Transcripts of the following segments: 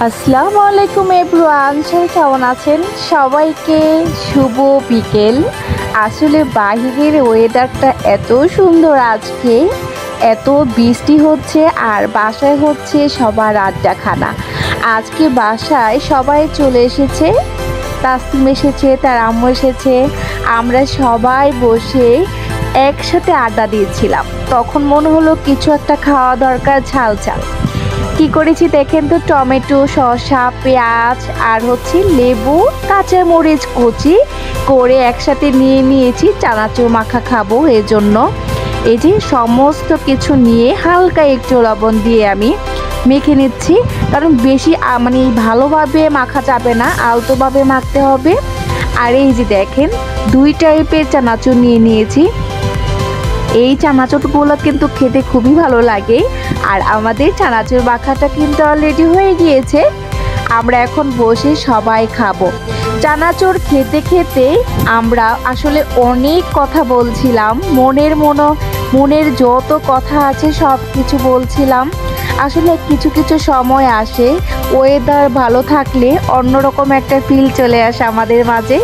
আসসালামু আলাইকুম এভরিওয়ান, সবাই কেমন আছেন? সবাইকে শুভ বিকেল। আসলে বাহিরের ওয়েদারটা এত সুন্দর, আজকে এত বৃষ্টি হচ্ছে আর বাসায় হচ্ছে সবার আড্ডা খানা। আজকে বাসায় সবাই চলে এসেছে, তাসনিম এসেছে, তার আম্মু এসেছে। আমরা সবাই বসে একসাথে আড্ডা দিয়েছিলাম। তখন মনে হলো কিছু একটা খাওয়া দরকার, ঝাল ঝাল। কি করেছি দেখেন তো, টমেটো, শসা, পেঁয়াজ আর হচ্ছে লেবু, কাঁচামরিচ কুচি করে একসাথে নিয়ে নিয়েছি। চানাচুর মাখা খাবো এজন্য এই যে সমস্ত কিছু নিয়ে হালকা একটু লবণ দিয়ে আমি মেখে নিচ্ছি, কারণ বেশি মানে ভালোভাবে মাখা যাবে না, আলতোভাবে মাখতে হবে। আর এই যে দেখেন দুই টাইপের চানাচুর নিয়ে নিয়েছি। এই চানাচুরগুলো কিন্তু খেতে খুবই ভালো লাগে। আর আমাদের চানাচুর মাখাটা কিন্তু অলরেডি হয়ে গিয়েছে। আমরা এখন বসে সবাই খাবো। চানাচুর খেতে খেতে আমরা আসলে অনেক কথা বলছিলাম, মনের যত কথা আছে সব কিছু বলছিলাম। আসলে কিছু কিছু সময় আসে, ওয়েদার ভালো থাকলে অন্যরকম একটা ফিল চলে আসে আমাদের মাঝে।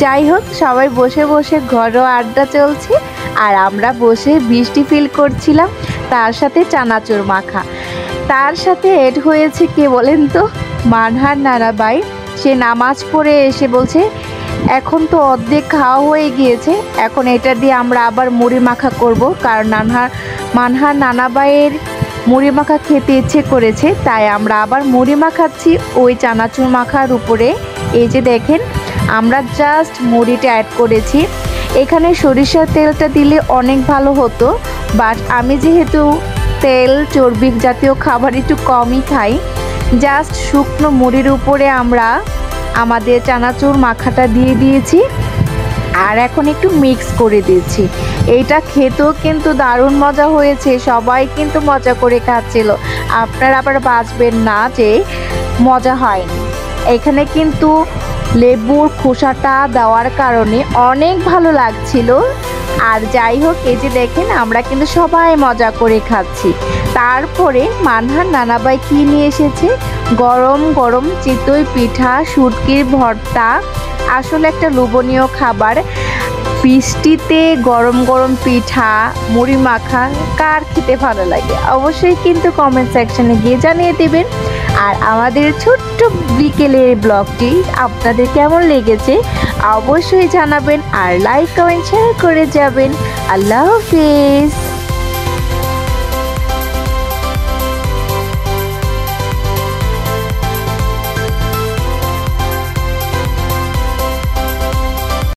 যাই হোক, সবাই বসে বসে ঘরোয়া আড্ডা চলছে আর আমরা বসে বৃষ্টি ফিল করছিলাম, তার সাথে চানাচুর মাখা। তার সাথে এড হয়েছে কে বলেন তো? মানহার নানাবাই। সে নামাজ পড়ে এসে বলছে এখন তো অর্ধেক খাওয়া হয়ে গিয়েছে, এখন এটা দিয়ে আমরা আবার মুড়ি মাখা করব, কারণ মানহার নানাবাইয়ের মুড়ি মাখা খেতে ইচ্ছে করেছে, তাই আমরা আবার মুড়ি মাখাচ্ছি ওই চানাচুর মাখার উপরে। এই যে দেখেন আমরা জাস্ট মুড়িটা অ্যাড করেছি। এখানে সরিষার তেলটা দিলে অনেক ভালো হতো, বাট আমি যেহেতু তেল চর্বি জাতীয় খাবার একটু কমই খাই, জাস্ট শুকনো মুড়ির উপরে আমরা আমাদের চানাচুর মাখাটা দিয়ে দিয়েছি আর এখন একটু মিক্স করে দিয়েছি। এইটা খেতেও কিন্তু দারুণ মজা হয়েছে, সবাই কিন্তু মজা করে খাচ্ছিল। আপনারা আবার বাঁচবেন না যে মজা হয়নি। এখানে কিন্তু লেবুর খোসাটা দেওয়ার কারণে অনেক ভালো লাগছিল। আর যাই হোক, এই যে দেখেন আমরা কিন্তু সবাই মজা করে খাচ্ছি। তারপরে মানহার নানাবাই কি নিয়ে এসেছে, গরম গরম চিতই পিঠা, শুটকির ভর্তা। আসলে একটা লোভনীয় খাবার। বৃষ্টিতে গরম গরম পিঠা, মুড়ি মাখা কার খেতে ভালো লাগে অবশ্যই কিন্তু কমেন্ট সেকশনে গিয়ে জানিয়ে দেবেন। আর আমাদের ছোট্ট বিকেলের ব্লগটি আপনাদের কেমন লেগেছে অবশ্যই জানাবেন, আর লাইক কমেন্ট শেয়ার করে যাবেন। আল্লাহ হাফেজ।